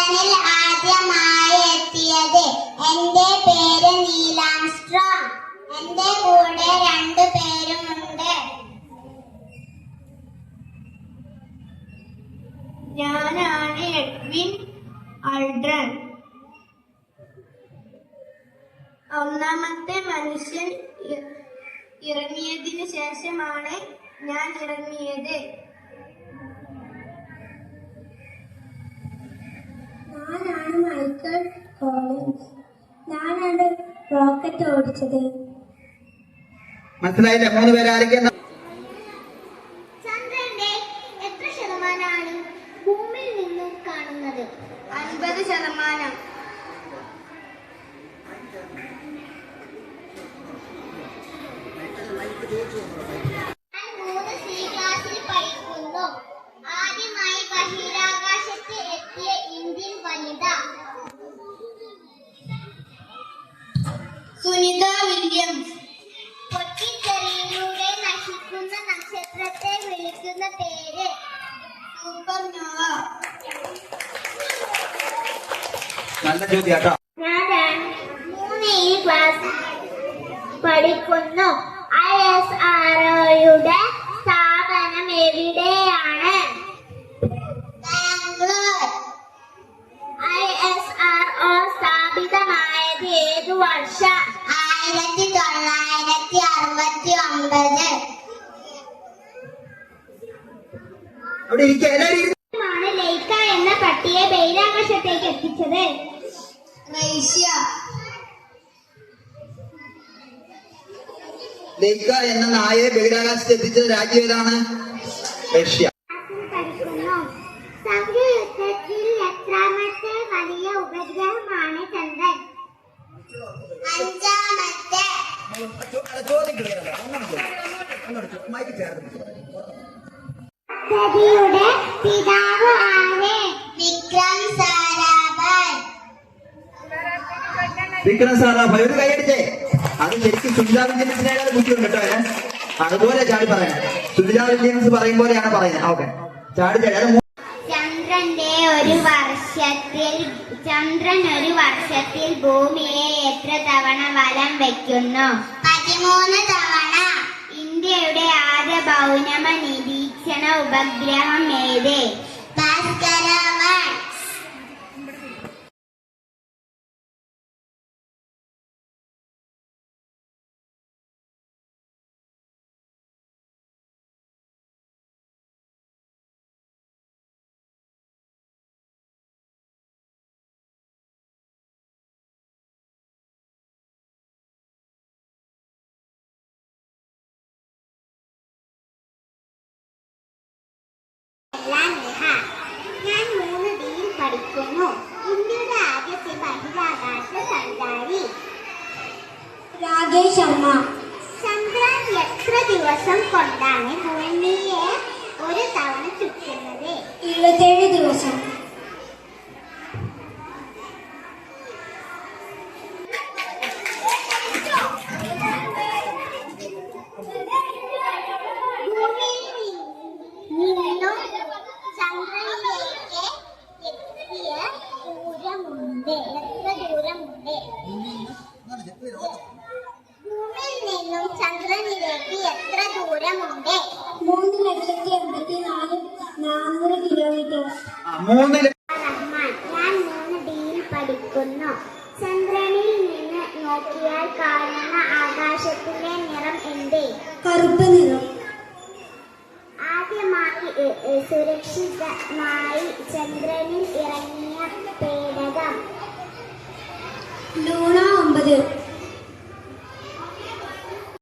ചന്ദ്രനിൽ ആദ്യമായി എത്തിയത്. എന്റെ പേര് നീൽ ആംസ്ട്രോങ്. എന്റെ കൂടെ 2 പേരുമുണ്ട്. ഞാനാണ് എഡ്വിൻ ആൽഡ്രൻ. ഒന്നാമത്തെ മനുഷ്യൻ ഇറങ്ങിയതിനു ശേഷമാണ് ഞാൻ ഇറങ്ങിയത്. ഞാനാണ് മൈക്കൽ കോളിൻസ്. ഞാനാണ് റോക്കറ്റ് ഓടിച്ചത്. മനസ്സിലായില്ലേ? 3 പേര് ആരൊക്കെയാണ്? ചന്ദ്രന്റെ എത്ര ശതമാനമാണ് ഭൂമിയിൽ നിന്നും കാണുന്നത്? 50%. ഞാൻ 3C ക്ലാസ്സിൽ പഠിക്കുന്നു. ആദ്യമായി ബഹിരാകാശത്ത് എത്തിയ ഇന്ത്യൻ വനിത സുനിത വില്യംസ്. പൊട്ടിത്തെറിയിലൂടെ നശിക്കുന്ന നക്ഷത്രത്തെ വിളിക്കുന്ന പേര്? സൂപ്പർനോവ. നല്ല ചോദ്യം കേട്ടോ. ഞാൻ 3E ക്ലാസ് പഠിക്കുന്നു. ISROയുടെ സ്ഥാപനം എവിടെയാണ്? ബാംഗ്ലൂർ. ISRO സ്ഥാപിതമായത് ഏതു വർഷം? 1969. അവിടെ ഇരിക്കുക, എല്ലാവരും ാണ് ലൈക്ക എന്ന പട്ടിയെ ബഹിരാകാശത്തേക്ക് എത്തിച്ചത്? റഷ്യ. ലൈക്ക എന്ന നായയെ ബഹിരാകാശത്ത് എത്തിച്ചത് രാജ്യം ഏതാണ്? റഷ്യ. പഠിക്കുന്നു. സൗരയൂഥത്തിൽ എത്രാമത്തെ വലിയ ഉപഗ്രഹമാണ് ചന്ദ്രൻ? 5ാമത്തെ. പദ്ധതിയുടെ പിതാവ് ആര്? വിക്രം സാരാഭായ്. വിക്രം സാരാഭായ്. ഒരു കൈയടിച്ചേ. അത് ശരിക്കും സുനിത വില്യംസിനേക്കാൾ ബുദ്ധിയുണ്ട് കേട്ടോ. അതുപോലെ ചാടി പറയണം. സുനിത വില്യംസ് പറയും പോലെയാണ് പറയുന്നത്. ഓക്കെ, ചാടി ചാടി. ചന്ദ്രൻ ഒരു വർഷത്തിൽ ഭൂമിയെ എത്ര തവണ വലം വയ്ക്കുന്നു? 13 തവണ. ഇന്ത്യയുടെ ആദ്യ ഭൗമ നിരീക്ഷണ ഉപഗ്രഹം ഏത്? ഭാസ്കര 1. ഞാൻ 3Dയിൽ പഠിക്കുന്നു. ഇന്ത്യയുടെ ആദ്യത്തെ ബഹിരാകാശ സഞ്ചാരി? രാകേഷ് ശർമ്മ. ചന്ദ്രൻ എത്ര ദിവസം കൊണ്ടാണ് ഭൂമിയെ ഒരു തവണ ചുറ്റുന്നത്? 27 ദിവസം. ഭൂമിയിൽ നിന്നും ചന്ദ്രനിലേക്ക് എത്ര ദൂരമുണ്ട്? 3,84,400 കിലോമീറ്റർ. റഹ്മാൻ. ഞാൻ 3Dയിൽ പഠിക്കുന്നു. ചന്ദ്രനിൽ നിന്ന് നോക്കിയാൽ കാണുന്ന ആകാശത്തിലെ നിറം എന്ത്? കറുപ്പ് നിറം. ആദ്യമായി സുരക്ഷിതമായി ചന്ദ്രനിൽ ഇറങ്ങിയ പേടകം? ലൂണ 9.